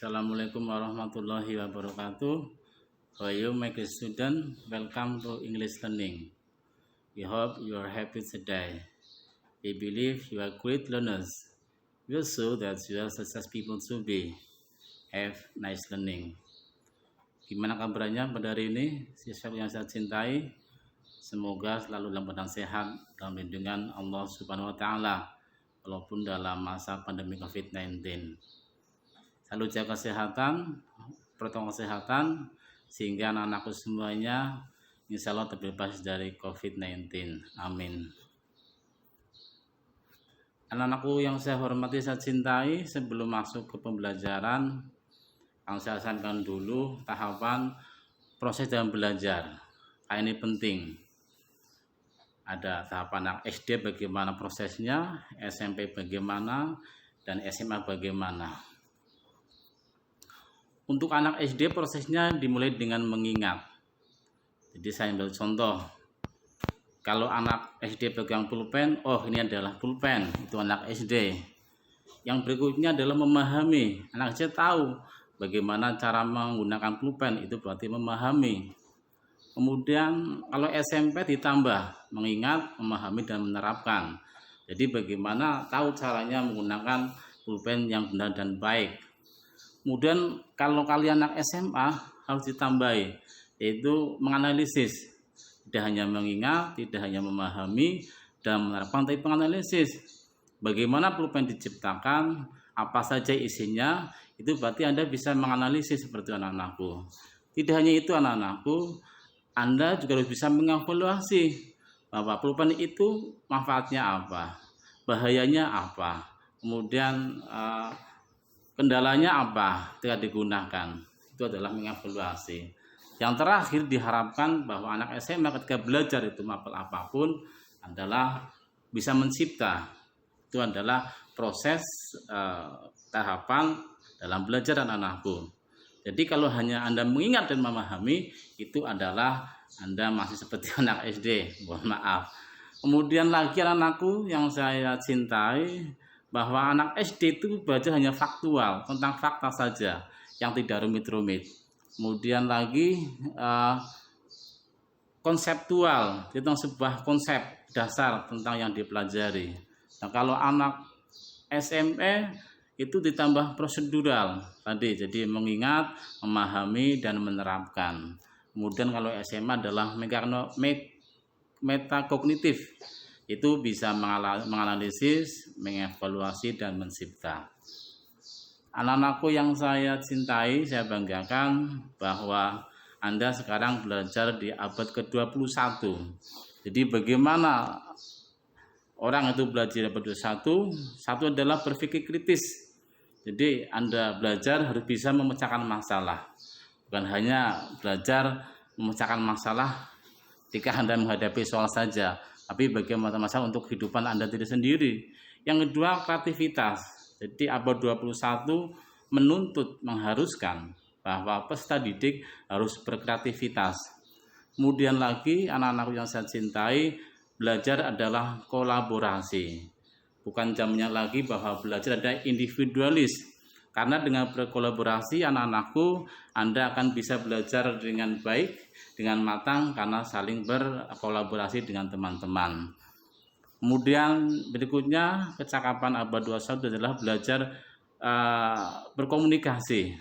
Assalamualaikum warahmatullahi wabarakatuh. For you, my student, welcome to English learning. We hope you are happy today. We believe you are great learners. We are sure that you are success people to be. Have nice learning. Gimana kabarnya pada hari ini, siswa yang saya cintai? Semoga selalu dalam keadaan sehat dalam lindungan Allah Subhanahu wa Ta'ala, walaupun dalam masa pandemi COVID-19. Selalu jaga kesehatan, protokol kesehatan, sehingga anak-anakku semuanya insya Allah terbebas dari COVID-19. Amin. Anak-anakku yang saya hormati, saya cintai, sebelum masuk ke pembelajaran, yang saya sampaikan dulu tahapan proses dalam belajar. Ini penting. Ada tahapan anak SD bagaimana prosesnya, SMP bagaimana, dan SMA bagaimana. Untuk anak SD prosesnya dimulai dengan mengingat. Jadi saya ambil contoh. Kalau anak SD pegang pulpen, oh ini adalah pulpen, itu anak SD. Yang berikutnya adalah memahami. Anak SD tahu bagaimana cara menggunakan pulpen, itu berarti memahami. Kemudian kalau SMP ditambah mengingat, memahami, dan menerapkan. Jadi bagaimana tahu caranya menggunakan pulpen yang benar dan baik. Kemudian kalau kalian anak SMA harus ditambahi, yaitu menganalisis. Tidak hanya mengingat, tidak hanya memahami dan menerapkan, tapi menganalisis. Bagaimana pulpen diciptakan, apa saja isinya, itu berarti Anda bisa menganalisis seperti anak-anakku. Tidak hanya itu anak-anakku, Anda juga harus bisa mengevaluasi bahwa pulpen itu manfaatnya apa, bahayanya apa, kemudian kendalanya apa ketika digunakan. Itu adalah mengevaluasi. Yang terakhir diharapkan bahwa anak SMA ketika belajar itu apapun adalah bisa mencipta. Itu adalah proses tahapan dalam belajar anak-anakku. Jadi kalau hanya Anda mengingat dan memahami, itu adalah Anda masih seperti anak SD. Mohon maaf. Kemudian lagi anak-anakku yang saya cintai, bahwa anak SD itu belajar hanya faktual, tentang fakta saja, yang tidak rumit-rumit. Kemudian lagi konseptual, tentang sebuah konsep dasar tentang yang dipelajari. Nah, kalau anak SMA itu ditambah prosedural tadi, jadi mengingat, memahami, dan menerapkan. Kemudian kalau SMA adalah metakognitif, itu bisa menganalisis, mengevaluasi, dan mencipta. Anak-anakku yang saya cintai, saya banggakan bahwa Anda sekarang belajar di abad ke-21. Jadi bagaimana orang itu belajar di abad ke-21? Satu adalah berpikir kritis. Jadi Anda belajar harus bisa memecahkan masalah. Bukan hanya belajar memecahkan masalah ketika Anda menghadapi soal saja, tapi bagaimana masalah untuk kehidupan Anda sendiri. Yang kedua, kreativitas. Jadi abad 21 menuntut, mengharuskan bahwa peserta didik harus berkreativitas. Kemudian lagi anak-anak yang saya cintai, belajar adalah kolaborasi. Bukan zamannya lagi bahwa belajar ada individualis. Karena dengan berkolaborasi anak-anakku, Anda akan bisa belajar dengan baik, dengan matang, karena saling berkolaborasi dengan teman-teman. Kemudian berikutnya, kecakapan abad 21 adalah belajar berkomunikasi.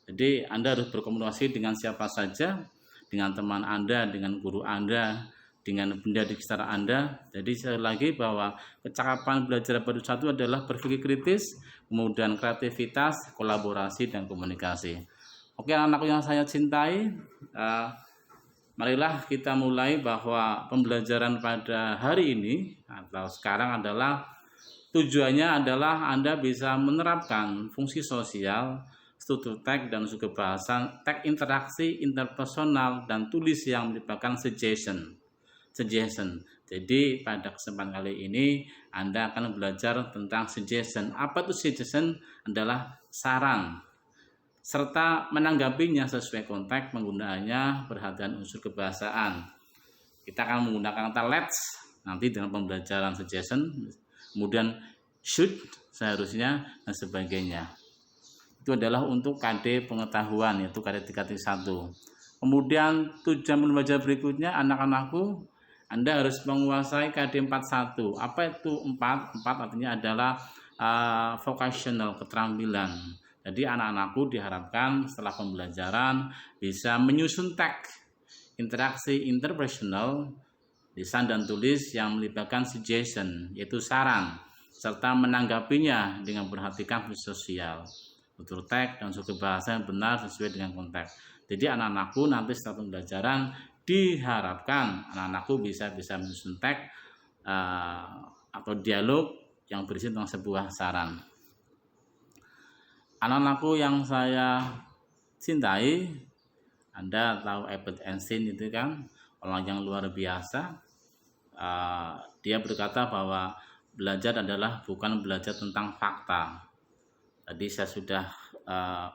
Jadi Anda harus berkomunikasi dengan siapa saja, dengan teman Anda, dengan guru Anda, dengan benda di sekitar Anda. Jadi sekali lagi bahwa kecakapan belajar abad 21 adalah berpikir kritis, kemudian kreativitas, kolaborasi, dan komunikasi. Oke, anak-anak yang saya cintai, marilah kita mulai bahwa pembelajaran pada hari ini atau sekarang adalah tujuannya adalah Anda bisa menerapkan fungsi sosial, struktur teks dan suku bahasa, teks interaksi, interpersonal, dan tulis yang merupakan suggestion. Jadi pada kesempatan kali ini Anda akan belajar tentang suggestion. Apa itu suggestion? Adalah saran, serta menanggapinya sesuai konteks penggunaannya, perhatian unsur kebahasaan. Kita akan menggunakan kata let's nanti dalam pembelajaran suggestion, kemudian should, seharusnya, dan sebagainya. itu adalah untuk KD pengetahuan, yaitu KD 3.1. Kemudian tujuan pembelajaran berikutnya, anak-anakku, Anda harus menguasai KD 4.1. Apa itu 4? 4 artinya adalah vocational, keterampilan. Jadi anak-anakku diharapkan setelah pembelajaran bisa menyusun teks, interaksi interpersonal, lisan dan tulis yang melibatkan suggestion, yaitu saran, serta menanggapinya dengan memperhatikan fungsi sosial, tutur teks dan struktur bahasa yang benar sesuai dengan konteks. Jadi anak-anakku nanti setelah pembelajaran diharapkan anak-anakku bisa menyusun teks atau dialog yang berisi tentang sebuah saran. Anak-anakku yang saya cintai, Anda tahu Albert Einstein itu kan orang yang luar biasa. Dia berkata bahwa belajar adalah bukan belajar tentang fakta. Tadi saya sudah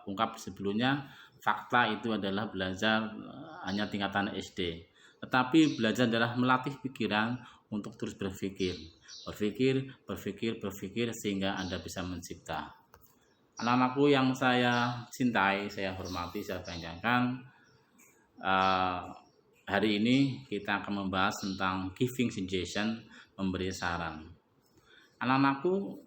ungkap sebelumnya, fakta itu adalah belajar hanya tingkatan SD. Tetapi belajar adalah melatih pikiran untuk terus berpikir sehingga Anda bisa mencipta. Anak-anakku yang saya cintai, saya hormati, saya banggakan, hari ini kita akan membahas tentang giving suggestion, memberi saran. Anak-anakku,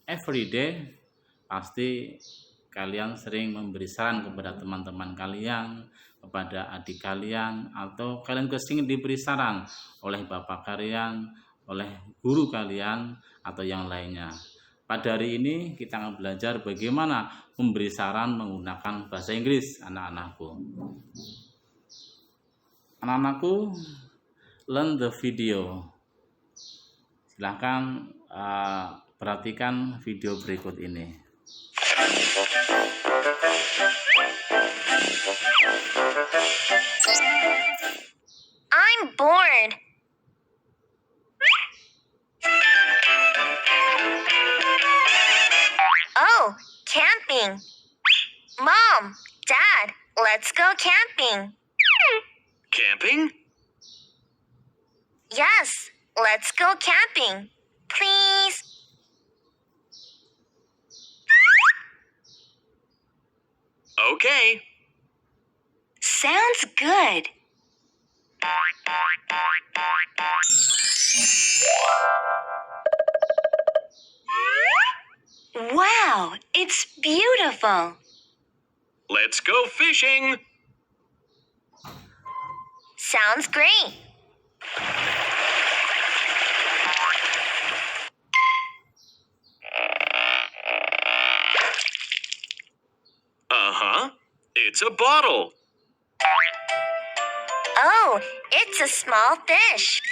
everyday pasti kalian sering memberi saran kepada teman-teman kalian, kepada adik kalian, atau kalian sering diberi saran oleh bapak kalian, oleh guru kalian, atau yang lainnya. Pada hari ini kita akan belajar bagaimana memberi saran menggunakan bahasa Inggris, anak-anakku. Anak-anakku, learn the video. Silahkan perhatikan video berikut ini. I'm bored. Oh, camping. Mom, Dad, let's go camping. Camping? Yes, let's go camping. Please. Okay. Sounds good. Wow, it's beautiful. Let's go fishing. Sounds great. Uh-huh. It's a bottle. Oh, it's a small fish.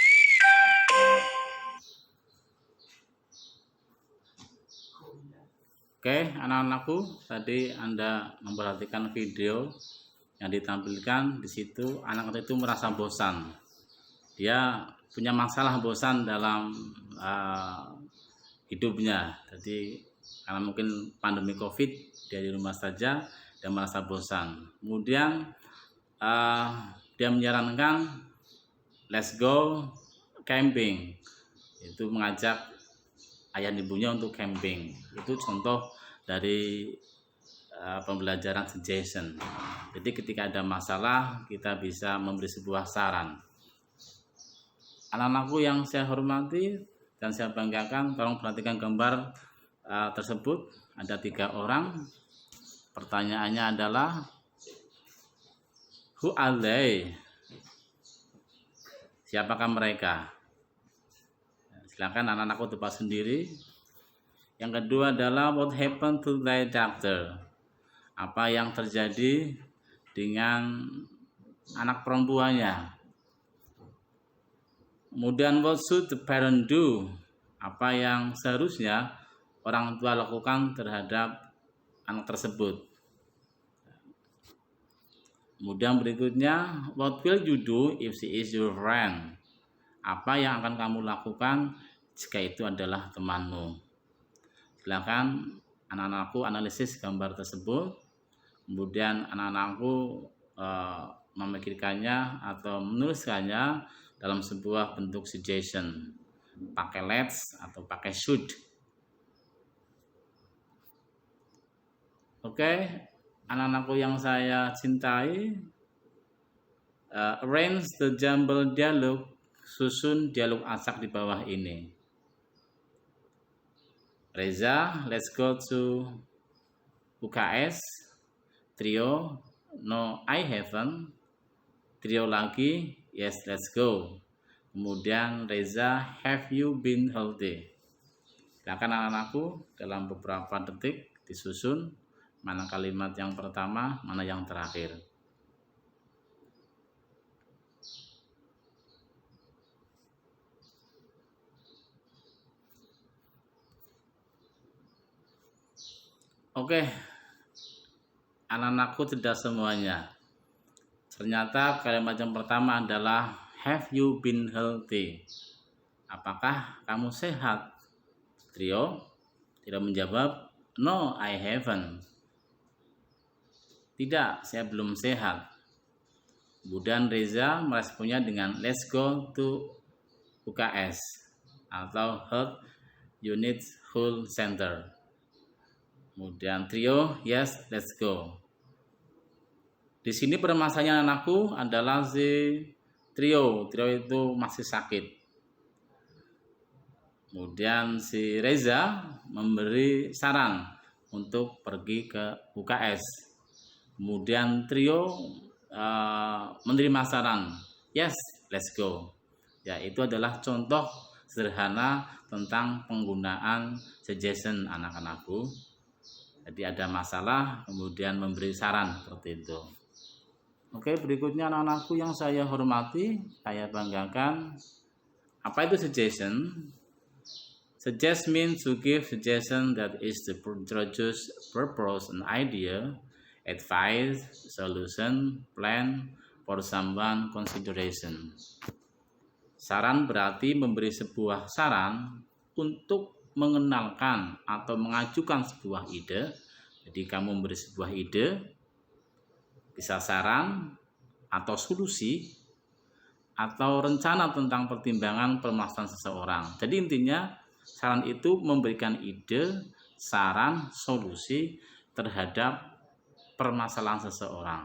Oke, anak-anakku, tadi Anda memperhatikan video yang ditampilkan di situ. Anak itu merasa bosan. Dia punya masalah bosan dalam hidupnya. Jadi karena mungkin pandemi COVID, dia di rumah saja dan merasa bosan. Kemudian dia menyarankan let's go camping. Itu mengajak ayah dan ibunya untuk camping. Itu contoh dari pembelajaran suggestion. Jadi ketika ada masalah, kita bisa memberi sebuah saran. Anak-anakku yang saya hormati dan saya banggakan, tolong perhatikan gambar tersebut. Ada 3 orang. Pertanyaannya adalah who are they? Siapakah mereka? Silakan anak-anakku tebak sendiri. Yang kedua adalah what happened to their daughter? Apa yang terjadi dengan anak perempuannya? Kemudian what should the parent do? Apa yang seharusnya orang tua lakukan terhadap anak tersebut? Kemudian berikutnya, what will you do if she is your friend? Apa yang akan kamu lakukan jika itu adalah temanmu? Silakan anak-anakku analisis gambar tersebut. Kemudian anak-anakku memikirkannya atau menuliskannya dalam sebuah bentuk suggestion. Pakai let's atau pakai should. Oke, anak-anakku yang saya cintai, arrange the jumble dialog, susun dialog acak di bawah ini. Reza, let's go to UKS. Trio, no I haven't. Trio lagi, yes let's go. Kemudian Reza, have you been healthy? Silakan anak-anakku dalam beberapa detik disusun mana kalimat yang pertama, mana yang terakhir. Oke, anak-anakku tidak semuanya. Ternyata kalimat yang pertama adalah have you been healthy? Apakah kamu sehat? Trio tidak menjawab, no I haven't. Tidak, saya belum sehat. Kemudian Reza meresponnya dengan let's go to UKS atau Health Unit Full Center. Kemudian trio, yes, let's go. Di sini permasalahan anakku adalah si trio. Trio itu masih sakit. Kemudian si Reza memberi saran untuk pergi ke UKS. Kemudian trio menerima saran, yes, let's go. Ya, itu adalah contoh sederhana tentang penggunaan suggestion anak-anakku. Jadi ada masalah, kemudian memberi saran seperti itu. Oke, berikutnya anak-anakku yang saya hormati, saya banggakan. Apa itu suggestion? Suggest means to give suggestion that is to introduce purpose and idea, advice, solution, plan for someone consideration. Saran berarti memberi sebuah saran untuk mengenalkan atau mengajukan sebuah ide. Jadi kamu memberi sebuah ide, bisa saran atau solusi atau rencana tentang pertimbangan permasalahan seseorang. Jadi intinya saran itu memberikan ide, saran, solusi terhadap permasalahan seseorang.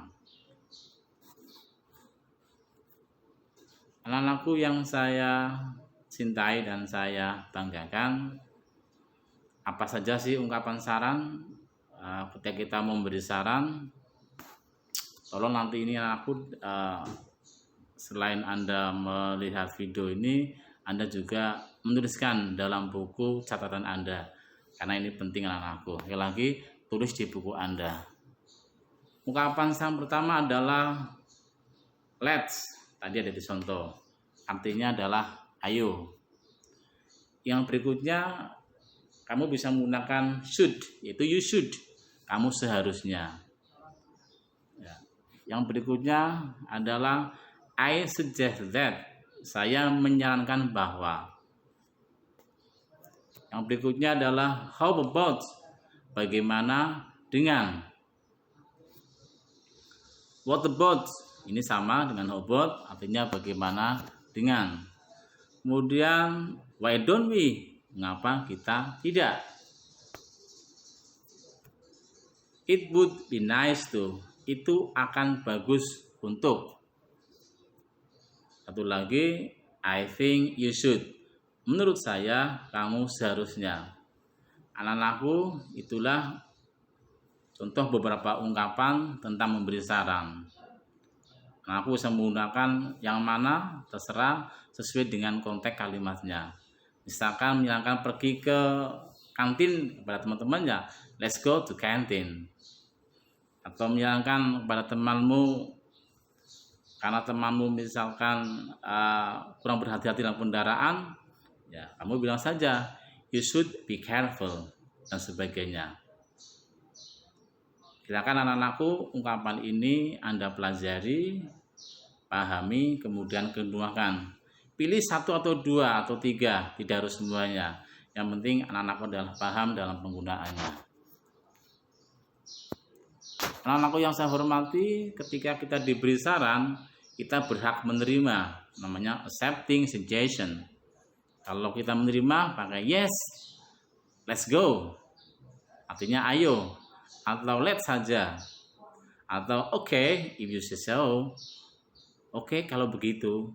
Anak-anakku yang saya cintai dan saya banggakan, apa saja sih ungkapan saran ketika kita memberi saran? Tolong nanti ini anakku, selain Anda melihat video ini, Anda juga menuliskan dalam buku catatan Anda, karena ini penting anak-anakku. Sekali lagi, tulis di buku Anda. Ungkapan saran pertama adalah let's, tadi ada di contoh, artinya adalah ayo. Yang berikutnya kamu bisa menggunakan should, yaitu you should, kamu seharusnya. Ya. Yang berikutnya adalah I suggest that, saya menyarankan bahwa. Yang berikutnya adalah how about, bagaimana dengan. What about, ini sama dengan how about, artinya bagaimana dengan. Kemudian why don't we, mengapa kita tidak. It would be nice to, itu akan bagus untuk. Satu lagi, I think you should, menurut saya kamu seharusnya. Anak-anakku, itulah contoh beberapa ungkapan tentang memberi saran. Aku bisa menggunakan yang mana terserah sesuai dengan konteks kalimatnya. Misalkan menyarankan pergi ke kantin kepada teman-temannya, let's go to canteen. Atau menyarankan kepada temanmu, karena temanmu misalkan kurang berhati-hati dalam kendaraan, ya kamu bilang saja you should be careful dan sebagainya. Silakan anak-anakku, ungkapan ini Anda pelajari, pahami, kemudian kemukakan. Pilih satu atau dua atau tiga, tidak harus semuanya. Yang penting anak-anakku adalah paham dalam penggunaannya. Anak-anakku yang saya hormati, ketika kita diberi saran, kita berhak menerima, namanya accepting suggestion. Kalau kita menerima, pakai yes, let's go, artinya ayo. atau let's saja, atau okay if you say so. Oke kalau begitu.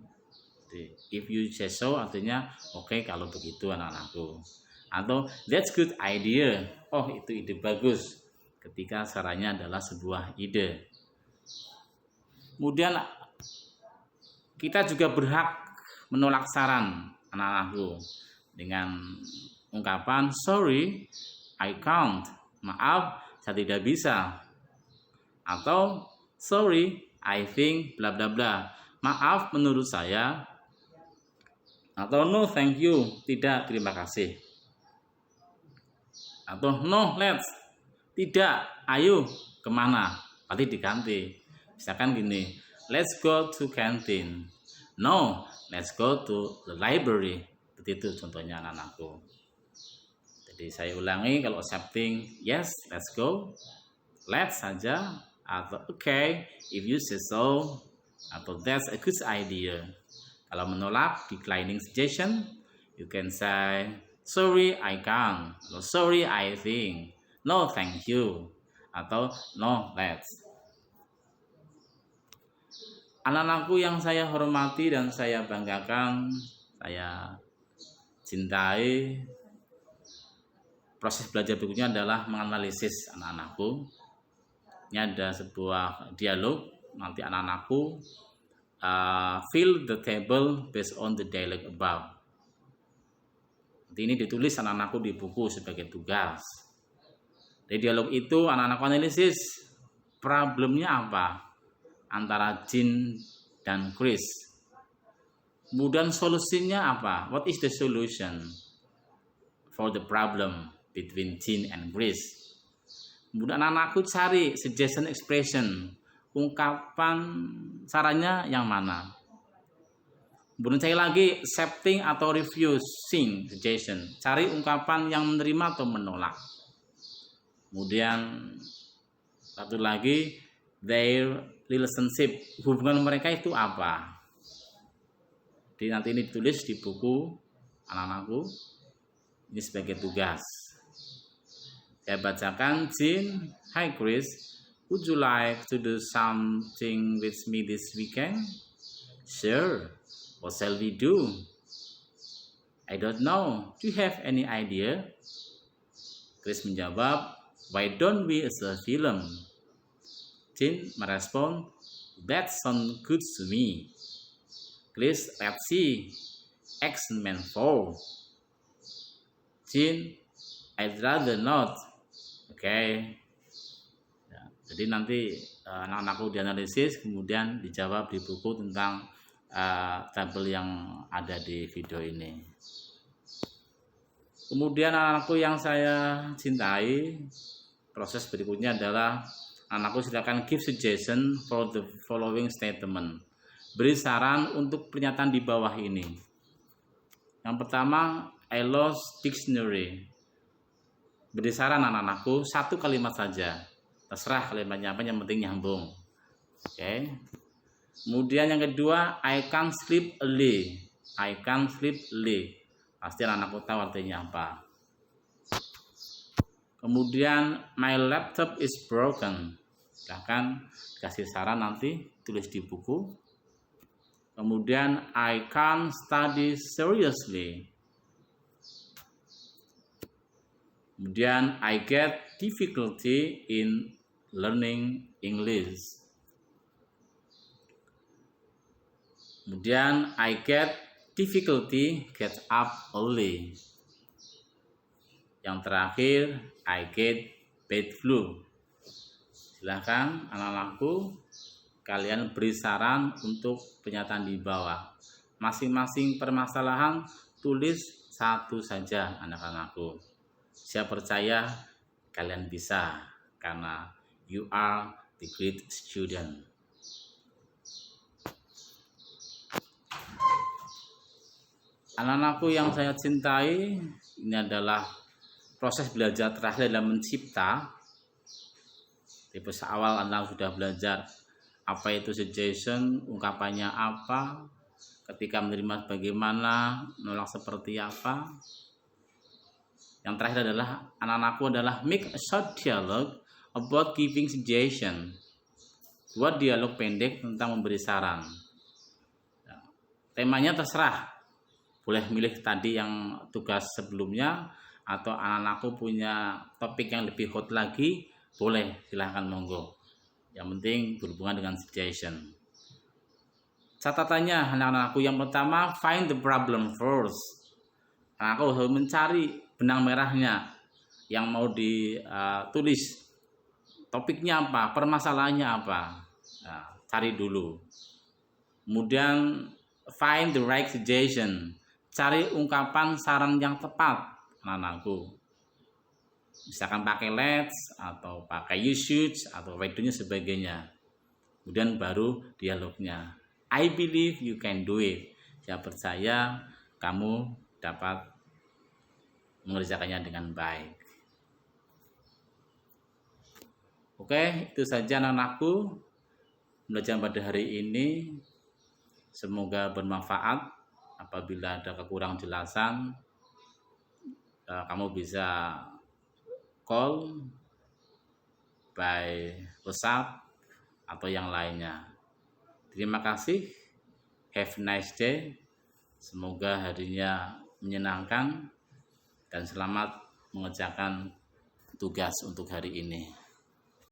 Jadi, if you say so artinya oke kalau begitu anak-anakku. Atau that's good idea. Oh itu ide bagus. Ketika sarannya adalah sebuah ide. Kemudian kita juga berhak menolak saran anak-anakku dengan ungkapan sorry, I can't. Maaf, saya tidak bisa. Atau sorry, I think bla bla bla. Maaf menurut saya. Atau no thank you, tidak terima kasih. Atau no let's, tidak, ayo kemana? Berarti diganti. Misalkan gini, let's go to canteen. No, let's go to the library. Begitu contohnya anak-anakku. Jadi saya ulangi, kalau accepting yes, let's go. Let's saja, atau okay, if you say so, atau that's a good idea. Kalau menolak, declining suggestion, you can say sorry I can't, atau sorry I think, no thank you, atau no let's. Anak-anakku yang saya hormati dan saya banggakan, saya cintai, proses belajar berikutnya adalah menganalisis anak-anakku. Ini ada sebuah dialog, nanti anak-anakku fill the table based on the dialogue above. Nanti ini ditulis anak-anakku di buku sebagai tugas. Dari dialog itu anak-anakku analisis problemnya apa antara Jin dan Chris. Kemudian solusinya apa? What is the solution for the problem between Jin and Chris? Kemudian anak-anakku cari suggestion expression, ungkapan sarannya yang mana. Kemudian cari lagi accepting atau refusing suggestion, cari ungkapan yang menerima atau menolak. Kemudian satu lagi their relationship, hubungan mereka itu apa. Jadi nanti ini ditulis di buku anak-anakku, ini sebagai tugas. Saya bacakan, Jin, hi Chris, would you like to do something with me this weekend? Sure, what shall we do? I don't know, do you have any idea? Chris menjawab, why don't we see a film? Jin merespon, that sounds good to me. Chris, let's see, X-Men 4. Jin, I'd rather not. Oke. Ya, jadi nanti anak-anakku dianalisis, kemudian dijawab di buku tentang tabel yang ada di video ini. Kemudian anakku yang saya cintai, proses berikutnya adalah anakku silakan give suggestion for the following statement. Beri saran untuk pernyataan di bawah ini. Yang pertama, I lost dictionary. Beri saran anak-anakku, satu kalimat saja. Terserah kalimatnya apa, yang penting nyambung. Oke. Kemudian yang kedua, I can't sleep early. I can't sleep early. Pasti anak-anakku tahu artinya apa. Kemudian my laptop is broken. Silahkan kasih saran nanti, tulis di buku. Kemudian I can't study seriously. Kemudian I get difficulty in learning English. Kemudian I get difficulty get up early. Yang terakhir I get bad flu. Silahkan anak-anakku, kalian beri saran untuk pernyataan di bawah. Masing-masing permasalahan tulis satu saja anak-anakku. Saya percaya kalian bisa karena you are the great student. Anak-anakku yang saya cintai, ini adalah proses belajar terakhir dalam mencipta. Di proses awal Anda sudah belajar apa itu suggestion, ungkapannya apa, ketika menerima bagaimana, menolak seperti apa. Yang terakhir adalah anak-anakku adalah make a short dialogue about giving suggestion. Buat dialog pendek tentang memberi saran. Temanya terserah. Boleh milih tadi yang tugas sebelumnya, atau anak-anakku punya topik yang lebih hot lagi, boleh, silahkan monggo. Yang penting berhubungan dengan suggestion. Catatannya anak-anakku, yang pertama, find the problem first. Aku harus mencari benang merahnya yang mau ditulis. Topiknya apa, permasalahannya apa. Nah, cari dulu. Kemudian find the right suggestion. Cari ungkapan saran yang tepat, anak-anakku. Misalkan pakai let's, atau pakai you should, atau why do-nya sebagainya. Kemudian baru dialognya. I believe you can do it. Saya percaya kamu dapat mengerjakannya dengan baik. Oke, itu saja anak-anakku belajar pada hari ini. Semoga bermanfaat. Apabila ada kekurang jelasan, kamu bisa call by WhatsApp atau yang lainnya. Terima kasih. Have a nice day. Semoga harinya menyenangkan dan selamat mengerjakan tugas untuk hari ini.